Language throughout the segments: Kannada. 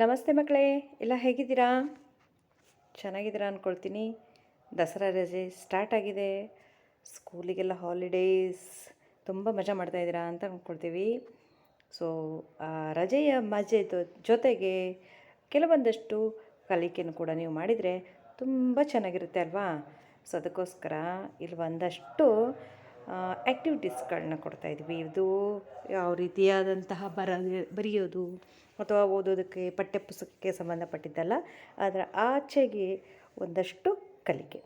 ನಮಸ್ತೆ ಮಕ್ಕಳೇ, ಎಲ್ಲ ಹೇಗಿದ್ದೀರಾ? ಚೆನ್ನಾಗಿದ್ದೀರಾ ಅಂದ್ಕೊಳ್ತೀನಿ. ದಸರಾ ರಜೆ ಸ್ಟಾರ್ಟ್ ಆಗಿದೆ. ಸ್ಕೂಲಿಗೆಲ್ಲ ಹಾಲಿಡೇಸ್, ತುಂಬ ಮಜಾ ಮಾಡ್ತಾಯಿದ್ದೀರಾ ಅಂತ ಅಂದ್ಕೊಳ್ತೀವಿ. ಸೊ ಆ ರಜೆಯ ಜೊತೆಗೆ ಕೆಲವೊಂದಷ್ಟು ಕಲಿಕೆಯನ್ನು ಕೂಡ ನೀವು ಮಾಡಿದರೆ ತುಂಬ ಚೆನ್ನಾಗಿರುತ್ತೆ ಅಲ್ವಾ? ಸೊ ಅದಕ್ಕೋಸ್ಕರ ಇಲ್ಲಿ ಒಂದಷ್ಟು ಆ್ಯಕ್ಟಿವಿಟೀಸ್ಗಳನ್ನ ಕೊಡ್ತಾಯಿದ್ವಿ. ಇದು ಯಾವ ರೀತಿಯಾದಂತಹ ಬರೆಯೋದು ಅಥವಾ ಓದೋದಕ್ಕೆ ಪಠ್ಯಪುಸ್ತಕಕ್ಕೆ ಸಂಬಂಧಪಟ್ಟಿದ್ದಲ್ಲ, ಅದರ ಆಚೆಗೆ ಒಂದಷ್ಟು ಕಲಿಕೆ.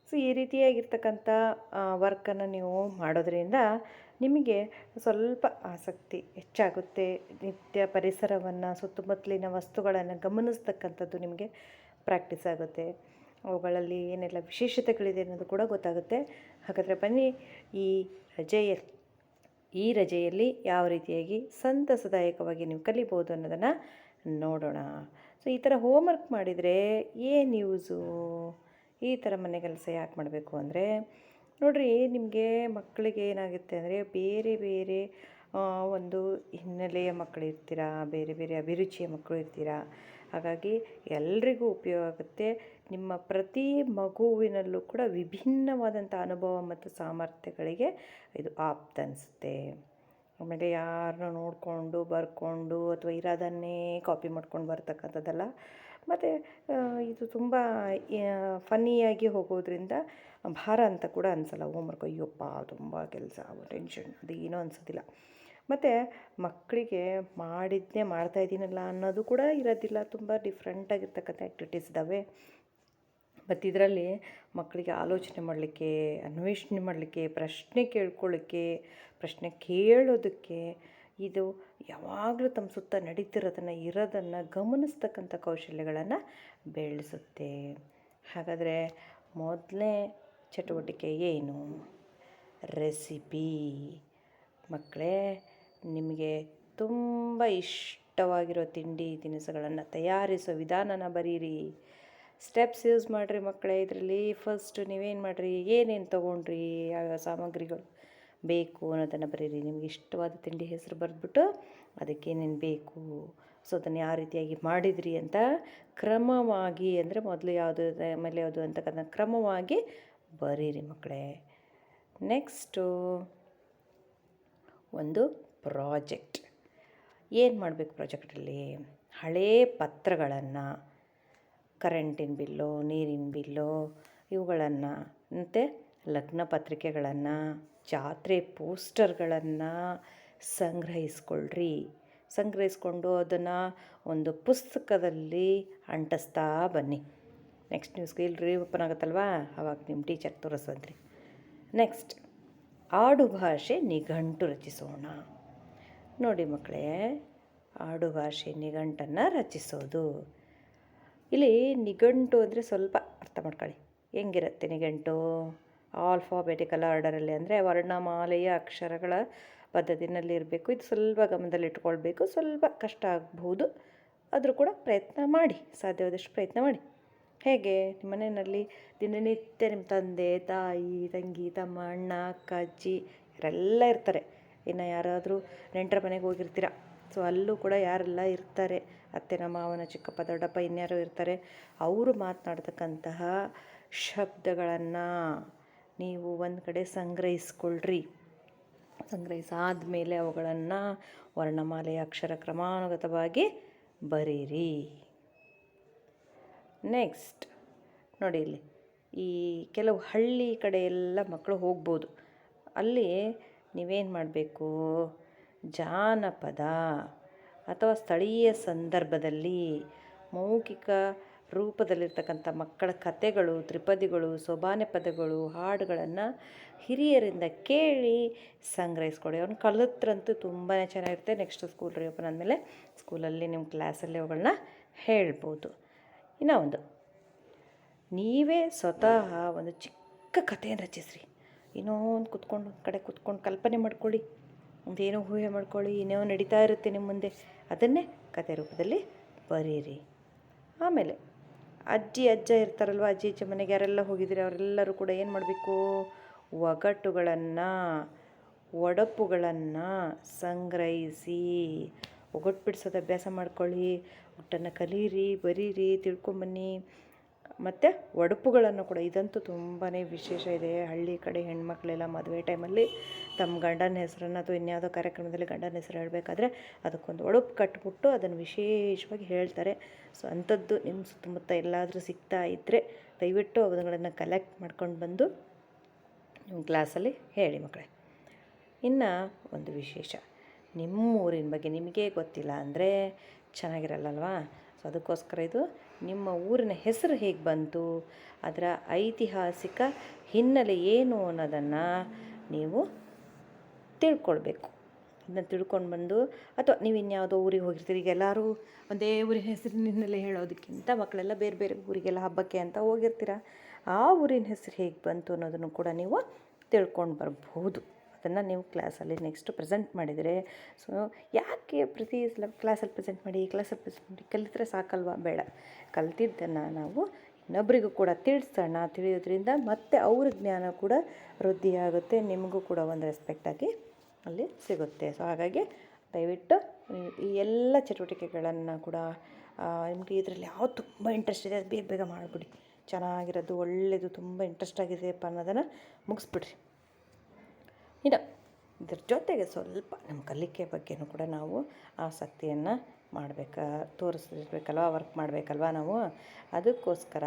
ಸೊ ಈ ರೀತಿಯಾಗಿರ್ತಕ್ಕಂಥ ವರ್ಕನ್ನು ನೀವು ಮಾಡೋದ್ರಿಂದ ನಿಮಗೆ ಸ್ವಲ್ಪ ಆಸಕ್ತಿ ಹೆಚ್ಚಾಗುತ್ತೆ. ನಿತ್ಯ ಪರಿಸರವನ್ನು, ಸುತ್ತಮುತ್ತಲಿನ ವಸ್ತುಗಳನ್ನು ಗಮನಿಸ್ತಕ್ಕಂಥದ್ದು ನಿಮಗೆ ಪ್ರಾಕ್ಟೀಸ್ ಆಗುತ್ತೆ. ಅವುಗಳಲ್ಲಿ ಏನೆಲ್ಲ ವಿಶೇಷತೆಗಳಿದೆ ಅನ್ನೋದು ಕೂಡ ಗೊತ್ತಾಗುತ್ತೆ. ಹಾಗಾದರೆ ಬನ್ನಿ, ಈ ರಜೆಯಲ್ಲಿ ಯಾವ ರೀತಿಯಾಗಿ ಸಂತಸದಾಯಕವಾಗಿ ನೀವು ಕಲಿಬೋದು ಅನ್ನೋದನ್ನು ನೋಡೋಣ. ಸೊ ಈ ಥರ ಹೋಮ್ವರ್ಕ್ ಮಾಡಿದರೆ ಏನು ಯೂಸು? ಈ ಥರ ಮನೆ ಕೆಲಸ ಯಾಕೆ ಮಾಡಬೇಕು ಅಂದರೆ, ನೋಡಿರಿ, ನಿಮಗೆ ಮಕ್ಕಳಿಗೆ ಏನಾಗುತ್ತೆ ಅಂದರೆ, ಬೇರೆ ಬೇರೆ ಒಂದು ಹಿನ್ನೆಲೆಯ ಮಕ್ಕಳು ಇರ್ತೀರಾ, ಬೇರೆ ಬೇರೆ ಅಭಿರುಚಿಯ ಮಕ್ಕಳು ಇರ್ತೀರಾ. ಹಾಗಾಗಿ ಎಲ್ರಿಗೂ ಉಪಯೋಗ ಆಗುತ್ತೆ. ನಿಮ್ಮ ಪ್ರತಿ ಮಗುವಿನಲ್ಲೂ ಕೂಡ ವಿಭಿನ್ನವಾದಂಥ ಅನುಭವ ಮತ್ತು ಸಾಮರ್ಥ್ಯಗಳಿಗೆ ಇದು ಆಪ್ತ ಅನಿಸುತ್ತೆ. ಆಮೇಲೆ ಯಾರನ್ನ ನೋಡಿಕೊಂಡು ಬರ್ಕೊಂಡು ಅಥವಾ ಇರೋದನ್ನೇ ಕಾಪಿ ಮಾಡ್ಕೊಂಡು ಬರ್ತಕ್ಕಂಥದ್ದಲ್ಲ. ಮತ್ತು ಇದು ತುಂಬ ಫನ್ನಿಯಾಗಿ ಹೋಗೋದ್ರಿಂದ ಭಾರ ಅಂತ ಕೂಡ ಅನಿಸಲ್ಲ. ಹೋಮ್ವರ್ಕ್ ಅಯ್ಯಪ್ಪ ತುಂಬ ಕೆಲಸ, ಟೆನ್ಷನ್, ಅದು ಏನೋ ಅನಿಸೋದಿಲ್ಲ. ಮತ್ತು ಮಕ್ಕಳಿಗೆ ಮಾಡಿದ್ದೇ ಮಾಡ್ತಾಯಿದ್ದೀನಲ್ಲ ಅನ್ನೋದು ಕೂಡ ಇರೋದಿಲ್ಲ. ತುಂಬ ಡಿಫ್ರೆಂಟಾಗಿರ್ತಕ್ಕಂಥ ಆ್ಯಕ್ಟಿವಿಟೀಸ್ ಇದ್ದಾವೆ. ಮತ್ತು ಇದರಲ್ಲಿ ಮಕ್ಕಳಿಗೆ ಆಲೋಚನೆ ಮಾಡಲಿಕ್ಕೆ, ಅನ್ವೇಷಣೆ ಮಾಡಲಿಕ್ಕೆ, ಪ್ರಶ್ನೆ ಕೇಳ್ಕೊಳ್ಳಿಕ್ಕೆ, ಪ್ರಶ್ನೆ ಕೇಳೋದಕ್ಕೆ, ಇದು ಯಾವಾಗಲೂ ತಮ್ಮ ಸುತ್ತ ಇರೋದನ್ನು ಗಮನಿಸ್ತಕ್ಕಂಥ ಕೌಶಲ್ಯಗಳನ್ನು ಬೆಳೆಸುತ್ತೆ. ಹಾಗಾದರೆ ಮೊದಲನೇ ಚಟುವಟಿಕೆ ಏನು? ರೆಸಿಪಿ. ಮಕ್ಕಳೇ, ನಿಮಗೆ ತುಂಬ ಇಷ್ಟವಾಗಿರೋ ತಿಂಡಿ ತಿನಿಸುಗಳನ್ನು ತಯಾರಿಸೋ ವಿಧಾನನ ಬರೀರಿ. ಸ್ಟೆಪ್ಸ್ ಯೂಸ್ ಮಾಡಿರಿ ಮಕ್ಕಳೇ. ಇದರಲ್ಲಿ ಫಸ್ಟ್ ನೀವೇನು ಮಾಡಿರಿ, ಏನೇನು ತೊಗೊಂಡ್ರಿ, ಯಾವ ಸಾಮಗ್ರಿಗಳು ಬೇಕು ಅನ್ನೋದನ್ನು ಬರೀರಿ. ನಿಮಗೆ ಇಷ್ಟವಾದ ತಿಂಡಿ ಹೆಸರು ಬರೆದ್ಬಿಟ್ಟು ಅದಕ್ಕೇನೇನು ಬೇಕು, ಸೊ ಅದನ್ನು ಯಾವ ರೀತಿಯಾಗಿ ಮಾಡಿದ್ರಿ ಅಂತ ಕ್ರಮವಾಗಿ, ಅಂದರೆ ಮೊದಲು ಯಾವುದು ಆಮೇಲೆ ಯಾವುದು ಅಂತಕ್ಕಂಥ ಕ್ರಮವಾಗಿ ಬರೀರಿ ಮಕ್ಕಳೇ. ನೆಕ್ಸ್ಟು ಒಂದು ಪ್ರಾಜೆಕ್ಟ್. ಏನು ಮಾಡಬೇಕು ಪ್ರಾಜೆಕ್ಟಲ್ಲಿ? ಹಳೇ ಪತ್ರಗಳನ್ನು, ಕರೆಂಟಿನ ಬಿಲ್ಲು, ನೀರಿನ ಬಿಲ್ಲು, ಇವುಗಳನ್ನು, ಮತ್ತು ಲಗ್ನ ಪತ್ರಿಕೆಗಳನ್ನು, ಜಾತ್ರೆ ಪೋಸ್ಟರ್ಗಳನ್ನು ಸಂಗ್ರಹಿಸ್ಕೊಂಡು ಅದನ್ನು ಒಂದು ಪುಸ್ತಕದಲ್ಲಿ ಅಂಟಿಸ್ತಾ ಬನ್ನಿ. ನೆಕ್ಸ್ಟ್ ನೀವು ಸ್ಕೂಲ್ ಓಪನ್ ಆಗುತ್ತಲ್ವಾ, ಆವಾಗ ನಿಮ್ಮ ಟೀಚರ್ ತೋರಿಸ್ವಂತ್ರಿ. ನೆಕ್ಸ್ಟ್, ಆಡುಭಾಷೆ ನಿಘಂಟು ರಚಿಸೋಣ. ನೋಡಿ ಮಕ್ಕಳೇ, ಆಡುಭಾಷೆ ನಿಘಂಟನ್ನು ರಚಿಸೋದು. ಇಲ್ಲಿ ನಿಘಂಟು ಅಂದರೆ ಸ್ವಲ್ಪ ಅರ್ಥ ಮಾಡ್ಕೊಳ್ಳಿ. ಹೆಂಗಿರುತ್ತೆ ನಿಘಂಟು? ಆಲ್ಫಾಬೆಟಿಕಲ್ ಆರ್ಡರಲ್ಲಿ, ಅಂದರೆ ವರ್ಣಮಾಲೆಯ ಅಕ್ಷರಗಳ ಪದ್ಧತಿನಲ್ಲಿ ಇರಬೇಕು. ಇದು ಸ್ವಲ್ಪ ಗಮನದಲ್ಲಿಟ್ಕೊಳ್ಬೇಕು. ಸ್ವಲ್ಪ ಕಷ್ಟ ಆಗಬಹುದು, ಆದರೂ ಕೂಡ ಪ್ರಯತ್ನ ಮಾಡಿ, ಸಾಧ್ಯವಾದಷ್ಟು ಪ್ರಯತ್ನ ಮಾಡಿ. ಹೇಗೆ? ನಿಮ್ಮ ಮನೆಯಲ್ಲಿ ದಿನನಿತ್ಯ ನಿಮ್ಮ ತಂದೆ, ತಾಯಿ, ತಂಗಿ, ತಮ್ಮ, ಅಣ್ಣ, ಅಕ್ಕ, ಅಜ್ಜಿ ಇವರೆಲ್ಲ ಇರ್ತಾರೆ. ಇನ್ನು ಯಾರಾದರೂ ನೆಂಟರ ಮನೆಗೆ ಹೋಗಿರ್ತೀರ, ಸೊ ಅಲ್ಲೂ ಕೂಡ ಯಾರೆಲ್ಲ ಇರ್ತಾರೆ, ಅತ್ತೆನ, ಮಾವನ, ಚಿಕ್ಕಪ್ಪ, ದೊಡ್ಡಪ್ಪ, ಇನ್ಯಾರೋ ಇರ್ತಾರೆ. ಅವರು ಮಾತನಾಡ್ತಕ್ಕಂತಹ ಶಬ್ದಗಳನ್ನು ನೀವು ಒಂದು ಕಡೆ ಸಂಗ್ರಹಿಸಾದ ಮೇಲೆ ಅವುಗಳನ್ನು ವರ್ಣಮಾಲೆಯ ಅಕ್ಷರ ಕ್ರಮಾನುಗತವಾಗಿ ಬರೀರಿ. ನೆಕ್ಸ್ಟ್ ನೋಡಿ, ಇಲ್ಲಿ ಈ ಕೆಲವು ಹಳ್ಳಿ ಕಡೆ ಎಲ್ಲ ಮಕ್ಕಳು ಹೋಗ್ಬೋದು. ಅಲ್ಲಿ ನೀವೇನು ಮಾಡಬೇಕು, ಜಾನಪದ ಅಥವಾ ಸ್ಥಳೀಯ ಸಂದರ್ಭದಲ್ಲಿ ಮೌಖಿಕ ರೂಪದಲ್ಲಿರ್ತಕ್ಕಂಥ ಮಕ್ಕಳ ಕಥೆಗಳು, ತ್ರಿಪದಿಗಳು, ಸೋಬಾನೆ ಪದಗಳು, ಹಾಡುಗಳನ್ನು ಹಿರಿಯರಿಂದ ಕೇಳಿ ಸಂಗ್ರಹಿಸ್ಕೊಡಿ. ಅವ್ನು ಕಲಿತ್ರಂತೂ ತುಂಬಾ ಚೆನ್ನಾಗಿರುತ್ತೆ. ನೆಕ್ಸ್ಟ್ ಸ್ಕೂಲ್ ರೀಓಪನ್ ಆದಮೇಲೆ ಸ್ಕೂಲಲ್ಲಿ ನಿಮ್ಮ ಕ್ಲಾಸಲ್ಲಿ ಅವುಗಳನ್ನ ಹೇಳ್ಬೋದು. ಇನ್ನೂ ಒಂದು, ನೀವೇ ಸ್ವತಃ ಒಂದು ಚಿಕ್ಕ ಕಥೆಯನ್ನು ರಚಿಸ್ರಿ. ಏನೋ ಒಂದು ಒಂದು ಕಡೆ ಕೂತ್ಕೊಂಡು ಕಲ್ಪನೆ ಮಾಡ್ಕೊಳ್ಳಿ, ಒಂದೇನೋ ಊಹೆ ಮಾಡ್ಕೊಳ್ಳಿ, ಏನೋ ನಡೀತಾ ಇರುತ್ತೆ ನಿಮ್ಮ ಮುಂದೆ, ಅದನ್ನೇ ಕಥೆ ರೂಪದಲ್ಲಿ ಬರೀರಿ. ಆಮೇಲೆ ಅಜ್ಜಿ ಅಜ್ಜ ಇರ್ತಾರಲ್ವ, ಅಜ್ಜಿ ಅಜ್ಜ ಮನೆಗೆ ಯಾರೆಲ್ಲ ಹೋಗಿದ್ದೀರಿ ಅವರೆಲ್ಲರೂ ಕೂಡ ಏನು ಮಾಡಬೇಕು, ಒಡಪುಗಳನ್ನು ಸಂಗ್ರಹಿಸಿ ಒಗಟು ಬಿಡಿಸೋದು ಅಭ್ಯಾಸ ಮಾಡ್ಕೊಳ್ಳಿ, ಒಟ್ಟನ್ನು ಕಲೀರಿ, ಬರೀರಿ, ತಿಳ್ಕೊಂಬನ್ನಿ. ಮತ್ತು ಒಡಪುಗಳನ್ನು ಕೂಡ, ಇದಂತೂ ತುಂಬಾ ವಿಶೇಷ ಇದೆ. ಹಳ್ಳಿ ಕಡೆ ಹೆಣ್ಮಕ್ಳೆಲ್ಲ ಮದುವೆ ಟೈಮಲ್ಲಿ ತಮ್ಮ ಗಂಡನ ಹೆಸರನ್ನು ಅಥವಾ ಇನ್ಯಾವುದೋ ಕಾರ್ಯಕ್ರಮದಲ್ಲಿ ಗಂಡನ ಹೆಸರು ಹೇಳಬೇಕಾದ್ರೆ ಅದಕ್ಕೊಂದು ಒಡಪು ಕಟ್ಬಿಟ್ಟು ಅದನ್ನು ವಿಶೇಷವಾಗಿ ಹೇಳ್ತಾರೆ. ಸೊ ಅಂಥದ್ದು ನಿಮ್ಮ ಸುತ್ತಮುತ್ತ ಎಲ್ಲಾದರೂ ಸಿಗ್ತಾ ಇದ್ದರೆ ದಯವಿಟ್ಟು ಅವುಗಳನ್ನು ಕಲೆಕ್ಟ್ ಮಾಡ್ಕೊಂಡು ಬಂದು ನಿಮ್ಮ ಕ್ಲಾಸಲ್ಲಿ ಹೇಳಿ ಮಕ್ಕಳೇ. ಇನ್ನು ಒಂದು ವಿಶೇಷ, ನಿಮ್ಮ ಊರಿನ ಬಗ್ಗೆ ನಿಮಗೇ ಗೊತ್ತಿಲ್ಲ ಅಂದರೆ ಚೆನ್ನಾಗಿರಲ್ಲಲ್ವಾ? ಸೊ ಅದಕ್ಕೋಸ್ಕರ ಇದು ನಿಮ್ಮ ಊರಿನ ಹೆಸರು ಹೇಗೆ ಬಂತು, ಅದರ ಐತಿಹಾಸಿಕ ಹಿನ್ನೆಲೆ ಏನು ಅನ್ನೋದನ್ನು ನೀವು ತಿಳ್ಕೊಳ್ಬೇಕು. ಅದನ್ನ ತಿಳ್ಕೊಂಡು ಬಂದು, ಅಥವಾ ನೀವು ಇನ್ಯಾವುದೋ ಊರಿಗೆ ಹೋಗಿರ್ತೀರಿ. ಈಗ ಎಲ್ಲರೂ ಒಂದೇ ಊರಿನ ಹೆಸರಿನ ಹಿನ್ನೆಲೆ ಹೇಳೋದಕ್ಕಿಂತ ಮಕ್ಕಳೆಲ್ಲ ಬೇರೆ ಬೇರೆ ಊರಿಗೆಲ್ಲ ಹಬ್ಬಕ್ಕೆ ಅಂತ ಹೋಗಿರ್ತೀರ. ಆ ಊರಿನ ಹೆಸರು ಹೇಗೆ ಬಂತು ಅನ್ನೋದನ್ನು ಕೂಡ ನೀವು ತಿಳ್ಕೊಂಡು ಬರ್ಬೋದು. ಅದನ್ನು ನೀವು ಕ್ಲಾಸಲ್ಲಿ ನೆಕ್ಸ್ಟು ಪ್ರೆಸೆಂಟ್ ಮಾಡಿದರೆ, ಸೊ ಯಾಕೆ ಪ್ರತಿ ಸಲ ಕ್ಲಾಸಲ್ಲಿ ಪ್ರೆಸೆಂಟ್ ಮಾಡಿ ಕಲಿತ್ರೆ ಸಾಕಲ್ವಾ? ಬೇಡ, ಕಲ್ತಿದ್ದನ್ನು ನಾವು ಇನ್ನೊಬ್ಬರಿಗೂ ಕೂಡ ತಿಳಿಸೋಣ. ತಿಳಿಯೋದ್ರಿಂದ ಮತ್ತು ಅವ್ರ ಜ್ಞಾನ ಕೂಡ ವೃದ್ಧಿಯಾಗುತ್ತೆ, ನಿಮಗೂ ಕೂಡ ಒಂದು ರೆಸ್ಪೆಕ್ಟಾಗಿ ಅಲ್ಲಿ ಸಿಗುತ್ತೆ. ಸೊ ಹಾಗಾಗಿ ದಯವಿಟ್ಟು ಈ ಎಲ್ಲ ಚಟುವಟಿಕೆಗಳನ್ನು ಕೂಡ ನಿಮಗೆ ಇದರಲ್ಲಿ ಯಾವ್ದು ತುಂಬ ಇಂಟ್ರೆಸ್ಟ್ ಇದೆ ಅದು ಬೇಗ ಬೇಗ ಮಾಡಿಬಿಡಿ. ಚೆನ್ನಾಗಿರೋದು, ಒಳ್ಳೆಯದು, ತುಂಬ ಇಂಟ್ರೆಸ್ಟ್ ಆಗಿದೆಯಪ್ಪ ಅನ್ನೋದನ್ನು ಮುಗಿಸ್ಬಿಡ್ರಿ. ಇನ್ನು ಇದ್ರ ಜೊತೆಗೆ ಸ್ವಲ್ಪ ನಮ್ಮ ಕಲಿಕೆ ಬಗ್ಗೆನೂ ಕೂಡ ನಾವು ಆಸಕ್ತಿಯನ್ನು ತೋರಿಸ್ಬೇಕಲ್ವ, ವರ್ಕ್ ಮಾಡಬೇಕಲ್ವ ನಾವು. ಅದಕ್ಕೋಸ್ಕರ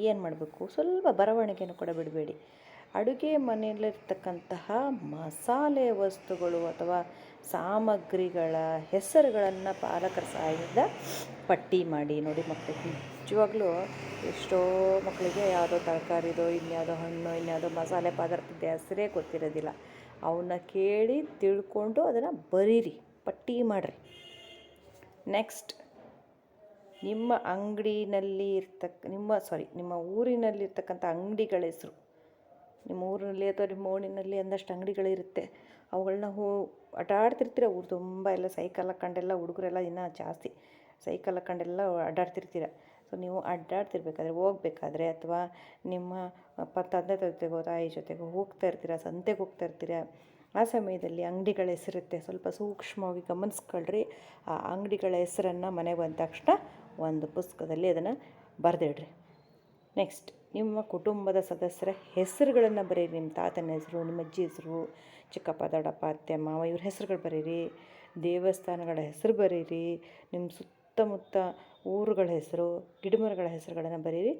ಏನು ಮಾಡಬೇಕು, ಸ್ವಲ್ಪ ಬರವಣಿಗೆನೂ ಕೂಡ ಬಿಡಬೇಡಿ. ಅಡುಗೆ ಮನೆಯಲ್ಲಿರ್ತಕ್ಕಂತಹ ಮಸಾಲೆ ವಸ್ತುಗಳು ಅಥವಾ ಸಾಮಗ್ರಿಗಳ ಹೆಸರುಗಳನ್ನು ಪಾಲಕರ ಸಹಾಯದಿಂದ ಪಟ್ಟಿ ಮಾಡಿ. ನೋಡಿ ಮಕ್ಕಳಿಗೆ ನಿಜವಾಗ್ಲೂ ಎಷ್ಟೋ ಮಕ್ಕಳಿಗೆ ಯಾವುದೋ ತರಕಾರಿದೋ, ಇನ್ಯಾವುದೋ ಹಣ್ಣು, ಇನ್ಯಾವುದೋ ಮಸಾಲೆ ಪದಾರ್ಥದ ಹೆಸರೇ ಗೊತ್ತಿರೋದಿಲ್ಲ. ಅವನ್ನ ಕೇಳಿ ತಿಳ್ಕೊಂಡು ಅದನ್ನು ಬರೀರಿ, ಪಟ್ಟಿ ಮಾಡಿರಿ. ನೆಕ್ಸ್ಟ್, ನಿಮ್ಮ ಅಂಗಡಿನಲ್ಲಿ ನಿಮ್ಮ ಊರಿನಲ್ಲಿರ್ತಕ್ಕಂಥ ಅಂಗಡಿಗಳ ಹೆಸರು, ನಿಮ್ಮ ಊರಿನಲ್ಲಿ ಅಥವಾ ನಿಮ್ಮ ಓಣಿನಲ್ಲಿ ಒಂದಷ್ಟು ಅಂಗಡಿಗಳಿರುತ್ತೆ. ಅವುಗಳನ್ನ ಅಡ್ಡಾಡ್ತಿರ್ತೀರ. ಊರು ತುಂಬ ಎಲ್ಲ ಸೈಕಲ್ ಹಾಕ್ಕೊಂಡೆಲ್ಲ, ಹುಡುಗರೆಲ್ಲ ಇನ್ನೂ ಜಾಸ್ತಿ ಸೈಕಲ್ ಹಾಕ್ಕೊಂಡೆಲ್ಲ ಅಡ್ಡಾಡ್ತಿರ್ತೀರ. ಸೊ ನೀವು ಅಡ್ಡಾಡ್ತಿರ್ಬೇಕಾದ್ರೆ, ಹೋಗ್ಬೇಕಾದ್ರೆ, ಅಥವಾ ನಿಮ್ಮ ತಂದೆ ಜೊತೆಗೋ ತಾಯಿ ಜೊತೆಗೋ ಹೋಗ್ತಾ ಇರ್ತೀರ, ಸಂತೆಗೆ ಹೋಗ್ತಾ ಇರ್ತೀರ, ಆ ಸಮಯದಲ್ಲಿ ಅಂಗಡಿಗಳ ಹೆಸರಿರುತ್ತೆ, ಸ್ವಲ್ಪ ಸೂಕ್ಷ್ಮವಾಗಿ ಗಮನಿಸ್ಕೊಳ್ರಿ. ಆ ಅಂಗಡಿಗಳ ಹೆಸರನ್ನು ಮನೆಗೆ ಬಂದ ತಕ್ಷಣ ಒಂದು ಪುಸ್ತಕದಲ್ಲಿ ಅದನ್ನು ಬರೆದಿಡ್ರಿ. ನೆಕ್ಸ್ಟ್, ನಿಮ್ಮ ಕುಟುಂಬದ ಸದಸ್ಯರ ಹೆಸರುಗಳನ್ನು ಬರೀರಿ. ನಿಮ್ಮ ತಾತನ ಹೆಸರು, ನಿಮ್ಮ ಅಜ್ಜಿ ಹೆಸರು, ಚಿಕ್ಕಪ್ಪ, ದೊಡ್ಡಪ್ಪ, ಅತ್ತೆ, ಮಾವ, ಇವ್ರ ಹೆಸರುಗಳು ಬರೀರಿ. ದೇವಸ್ಥಾನಗಳ ಹೆಸರು ಬರೀರಿ. ನಿಮ್ಮ ಸುತ್ತಮುತ್ತ ಊರುಗಳ ಹೆಸರು, ಗಿಡಮರಗಳ ಹೆಸರುಗಳನ್ನು ಬರೀರಿ.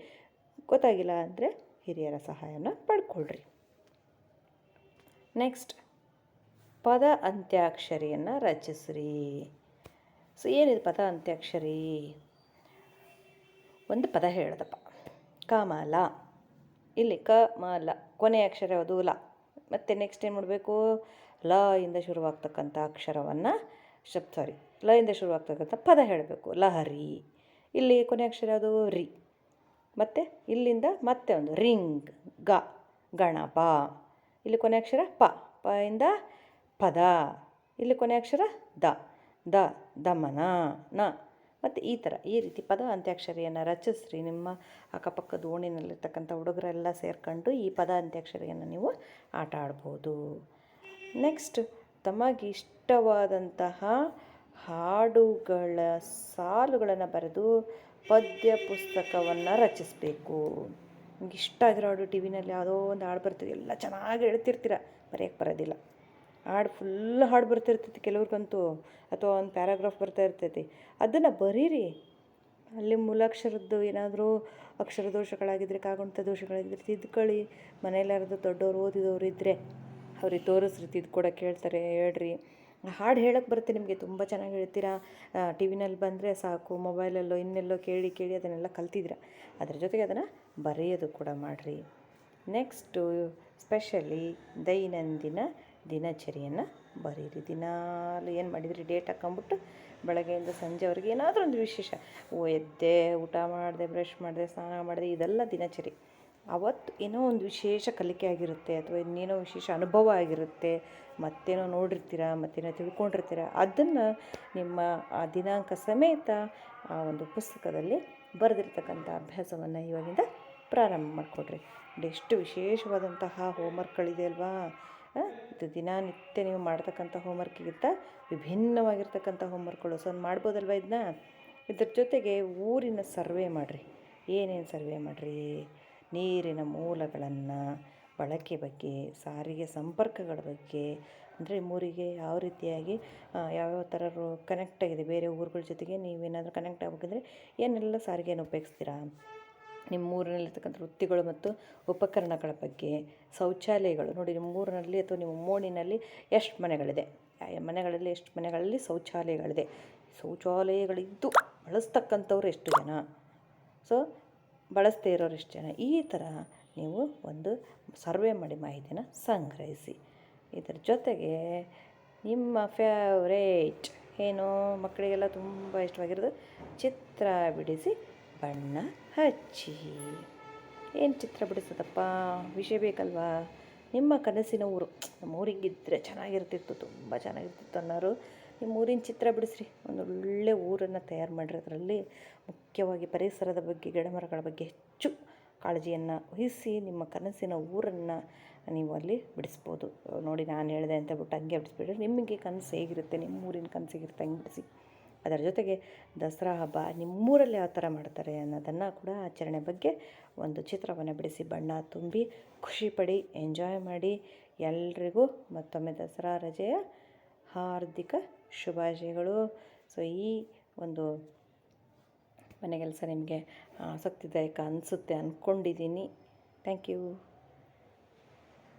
ಗೊತ್ತಾಗಿಲ್ಲ ಅಂದರೆ ಹಿರಿಯರ ಸಹಾಯನ ಪಡ್ಕೊಳ್ರಿ. ನೆಕ್ಸ್ಟ್, ಪದ ಅಂತ್ಯಾಕ್ಷರಿಯನ್ನು ರಚಿಸ್ರಿ. ಸೊ ಏನಿದೆ ಪದ ಅಂತ್ಯಾಕ್ಷರಿ? ಒಂದು ಪದ ಹೇಳೋದಪ್ಪ, ಕಮಲ. ಇಲ್ಲಿ ಕಮಲ ಕೊನೆಯ ಅಕ್ಷರ ಯಾವುದು? ಲ. ಮತ್ತು ನೆಕ್ಸ್ಟ್ ಏನು ಮಾಡಬೇಕು? ಲ ಇಂದ ಶುರುವಾಗ್ತಕ್ಕಂಥ ಅಕ್ಷರವನ್ನು ಲ ಇಂದ ಶುರುವಾಗ್ತಕ್ಕಂಥ ಪದ ಹೇಳಬೇಕು. ಲಹರಿ. ಇಲ್ಲಿ ಕೊನೆಯ ಅಕ್ಷರ ಯಾವುದು? ರಿ. ಮತ್ತು ಇಲ್ಲಿಂದ ಮತ್ತೆ ಒಂದು ರಿಂಗ್, ಗ. ಗಣಪ. ಇಲ್ಲಿ ಕೊನೆಯ ಅಕ್ಷರ ಪ. ಪ ಇಂದ ಪದ. ಇಲ್ಲಿ ಕೊನೆಯ ಅಕ್ಷರ ದಮನ, ನ. ಮತ್ತು ಈ ರೀತಿ ಪದ ಅಂತ್ಯಾಕ್ಷರಿಯನ್ನು ರಚಿಸ್ರಿ. ನಿಮ್ಮ ಅಕ್ಕಪಕ್ಕದ ಓಣಿನಲ್ಲಿರ್ತಕ್ಕಂಥ ಹುಡುಗರೆಲ್ಲ ಸೇರ್ಕೊಂಡು ಈ ಪದ ಅಂತ್ಯಾಕ್ಷರಿಯನ್ನು ನೀವು ಆಟ ಆಡ್ಬೋದು. ನೆಕ್ಸ್ಟ್, ತಮಗಿಷ್ಟವಾದಂತಹ ಹಾಡುಗಳ ಸಾಲುಗಳನ್ನು ಬರೆದು ಪದ್ಯ ಪುಸ್ತಕವನ್ನು ರಚಿಸಬೇಕು. ನಿಮ್ಗೆ ಇಷ್ಟ ಆಗಿರೋ ಹಾಡು, ಟಿ ವಿನಲ್ಲಿ ಯಾವುದೋ ಒಂದು ಹಾಡು ಬರ್ತಿದೆ, ಎಲ್ಲ ಚೆನ್ನಾಗಿ ಹೇಳ್ತಿರ್ತೀರ, ಬರೆಯೋಕ್ಕೆ ಬರೋದಿಲ್ಲ. ಫುಲ್ ಹಾಡು ಬರ್ತಿರ್ತೈತಿ ಕೆಲವ್ರಿಗಂತೂ, ಅಥವಾ ಒಂದು ಪ್ಯಾರಾಗ್ರಾಫ್ ಬರ್ತಾ ಇರ್ತೈತಿ, ಅದನ್ನು ಬರೀರಿ. ಅಲ್ಲಿ ಮೂಲಾಕ್ಷರದ್ದು ಏನಾದರೂ ಅಕ್ಷರ ದೋಷಗಳಾಗಿದ್ದರೆ, ಕಾಗುಣಿತ ದೋಷಗಳಾಗಿದ್ದರೆ ತಿದ್ಕೊಳ್ಳಿ. ಮನೇಲಿ ಯಾರಾದರೂ ದೊಡ್ಡವರು ಓದಿದವರು ಇದ್ದರೆ ಅವ್ರಿಗೆ ತೋರಿಸ್ರಿ, ತಿದ್ಕೊಡೋಕೆ ಹೇಳ್ತಾರೆ, ಹೇಳ್ರಿ. ಹಾಡು ಹೇಳೋಕ್ಕೆ ಬರುತ್ತೆ ನಿಮಗೆ, ತುಂಬ ಚೆನ್ನಾಗಿ ಹೇಳ್ತೀರಾ. ಟಿ ವಿನಲ್ಲಿ ಬಂದರೆ ಸಾಕು, ಮೊಬೈಲಲ್ಲೋ ಇನ್ನೆಲ್ಲೋ ಕೇಳಿ ಅದನ್ನೆಲ್ಲ ಕಲ್ತಿದ್ದೀರ. ಅದರ ಜೊತೆಗೆ ಅದನ್ನು ಬರೆಯೋದು ಕೂಡ ಮಾಡಿರಿ. ನೆಕ್ಸ್ಟು, ಸ್ಪೆಷಲಿ ದೈನಂದಿನ ದಿನಚರಿಯನ್ನು ಬರೀರಿ. ದಿನಾಲು ಏನು ಮಾಡಿದ್ರಿ ಡೇಟ್ ಹಾಕ್ಕೊಂಬಿಟ್ಟು ಬೆಳಗ್ಗೆಯಿಂದ ಸಂಜೆವರೆಗೆ ಏನಾದರೂ ಒಂದು ವಿಶೇಷ, ಎದ್ದೆ, ಊಟ ಮಾಡಿದೆ, ಬ್ರಷ್ ಮಾಡಿದೆ, ಸ್ನಾನ ಮಾಡಿದೆ, ಇದೆಲ್ಲ ದಿನಚರಿ. ಅವತ್ತು ಏನೋ ಒಂದು ವಿಶೇಷ ಕಲಿಕೆ ಆಗಿರುತ್ತೆ, ಅಥವಾ ಇನ್ನೇನೋ ವಿಶೇಷ ಅನುಭವ ಆಗಿರುತ್ತೆ, ಮತ್ತೇನೋ ನೋಡಿರ್ತೀರ, ಮತ್ತೇನೋ ತಿಳ್ಕೊಂಡಿರ್ತೀರ. ಅದನ್ನು ನಿಮ್ಮ ಆ ದಿನಾಂಕ ಸಮೇತ ಆ ಒಂದು ಪುಸ್ತಕದಲ್ಲಿ ಬರೆದಿರ್ತಕ್ಕಂಥ ಅಭ್ಯಾಸವನ್ನು ಇವಾಗಿಂದ ಪ್ರಾರಂಭ ಮಾಡಿಕೊಡ್ರಿ. ಎಷ್ಟು ವಿಶೇಷವಾದಂತಹ ಹೋಮ್ವರ್ಕ್ಗಳಿದೆ ಅಲ್ವಾ? ಇದು ದಿನನಿತ್ಯ ನೀವು ಮಾಡ್ತಕ್ಕಂಥ ಹೋಮ್ವರ್ಕಿಗಿಂತ ವಿಭಿನ್ನವಾಗಿರ್ತಕ್ಕಂಥ ಹೋಮ್ವರ್ಕ್ಗಳು. ಸೊ ಮಾಡ್ಬೋದಲ್ವ ಇದನ್ನ. ಇದ್ರ ಜೊತೆಗೆ ಊರಿನ ಸರ್ವೆ ಮಾಡಿರಿ. ಏನೇನು ಸರ್ವೆ ಮಾಡಿರಿ? ನೀರಿನ ಮೂಲಗಳನ್ನು, ಬಳಕೆ ಬಗ್ಗೆ, ಸಾರಿಗೆ ಸಂಪರ್ಕಗಳ ಬಗ್ಗೆ, ಅಂದರೆ ನಿಮ್ಮೂರಿಗೆ ಯಾವ ರೀತಿಯಾಗಿ ಯಾವ್ಯಾವ ಥರ ಕನೆಕ್ಟ್ ಆಗಿದೆ ಬೇರೆ ಊರುಗಳ ಜೊತೆಗೆ, ನೀವೇನಾದರೂ ಕನೆಕ್ಟ್ ಆಗಬೇಕಂದ್ರೆ ಏನೆಲ್ಲ ಸಾರಿಗೆಯನ್ನು ಉಪಯೋಗಿಸ್ತೀರಾ, ನಿಮ್ಮೂರಿನಲ್ಲಿರ್ತಕ್ಕಂಥ ವೃತ್ತಿಗಳು ಮತ್ತು ಉಪಕರಣಗಳ ಬಗ್ಗೆ, ಶೌಚಾಲಯಗಳು ನೋಡಿ ನಿಮ್ಮೂರಿನಲ್ಲಿ ಅಥವಾ ನಿಮ್ಮ ಓಣಿನಲ್ಲಿ ಎಷ್ಟು ಮನೆಗಳಿದೆ, ಮನೆಗಳಲ್ಲಿ ಎಷ್ಟು ಮನೆಗಳಲ್ಲಿ ಶೌಚಾಲಯಗಳಿದೆ, ಶೌಚಾಲಯಗಳಿದ್ದು ಬಳಸ್ತಕ್ಕಂಥವ್ರು ಎಷ್ಟು ಜನ, ಸೊ ಬಳಸದೇ ಇರೋರು ಎಷ್ಟು ಜನ, ಈ ಥರ ನೀವು ಒಂದು ಸರ್ವೆ ಮಾಡಿ ಮಾಹಿತಿನ ಸಂಗ್ರಹಿಸಿ. ಇದರ ಜೊತೆಗೆ ನಿಮ್ಮ ಫೇವ್ರೇಟ್ ಏನು ಮಕ್ಕಳಿಗೆಲ್ಲ ತುಂಬ ಇಷ್ಟವಾಗಿರೋದು ಚಿತ್ರ ಬಿಡಿಸಿ ಬಣ್ಣ ಹಚ್ಚಿ. ಏನು ಚಿತ್ರ ಬಿಡಿಸೋದಪ್ಪ, ವಿಷಯ ಬೇಕಲ್ವಾ. ನಿಮ್ಮ ಕನಸಿನ ಊರು, ನಮ್ಮ ಊರಿಗಿದ್ದರೆ ಚೆನ್ನಾಗಿರ್ತಿತ್ತು, ತುಂಬ ಚೆನ್ನಾಗಿರ್ತಿತ್ತು ಅನ್ನೋರು ನಿಮ್ಮ ಊರಿನ ಚಿತ್ರ ಬಿಡಿಸ್ರಿ. ಒಂದು ಒಳ್ಳೆ ಊರನ್ನು ತಯಾರು ಮಾಡಿರಿ. ಅದರಲ್ಲಿ ಮುಖ್ಯವಾಗಿ ಪರಿಸರದ ಬಗ್ಗೆ, ಗಿಡಮರಗಳ ಬಗ್ಗೆ ಹೆಚ್ಚು ಕಾಳಜಿಯನ್ನು ವಹಿಸಿ ನಿಮ್ಮ ಕನಸಿನ ಊರನ್ನು ನೀವು ಅಲ್ಲಿ ಬಿಡಿಸ್ಬೋದು. ನೋಡಿ ನಾನು ಹೇಳಿದೆ ಅಂತ ಬಿಟ್ಟು ಹಂಗೆ ಬಿಡಿಸ್ಬಿಡ್ರಿ. ನಿಮಗೆ ಕನಸು ಹೇಗಿರುತ್ತೆ, ನಿಮ್ಮ ಊರಿನ ಕನಸು ಹೇಗಿರುತ್ತೆ ಹಂಗೆ ಬಿಡಿಸಿ. ಅದರ ಜೊತೆಗೆ ದಸರಾ ಹಬ್ಬ ನಿಮ್ಮೂರಲ್ಲಿ ಯಾವ ಥರ ಮಾಡ್ತಾರೆ ಅನ್ನೋದನ್ನು ಕೂಡ ಆಚರಣೆ ಬಗ್ಗೆ ಒಂದು ಚಿತ್ರವನ್ನು ಬಿಡಿಸಿ ಬಣ್ಣ ತುಂಬಿ ಖುಷಿಪಡಿ, ಎಂಜಾಯ್ ಮಾಡಿ. ಎಲ್ರಿಗೂ ಮತ್ತೊಮ್ಮೆ ದಸರಾ ರಜೆಯ ಹಾರ್ದಿಕ ಶುಭಾಶಯಗಳು. ಸೊ ಈ ಒಂದು ಮನೆಗೆಲಸ ನಿಮಗೆ ಆಸಕ್ತಿದಾಯಕ ಅನಿಸುತ್ತೆ ಅಂದ್ಕೊಂಡಿದ್ದೀನಿ. Thank you.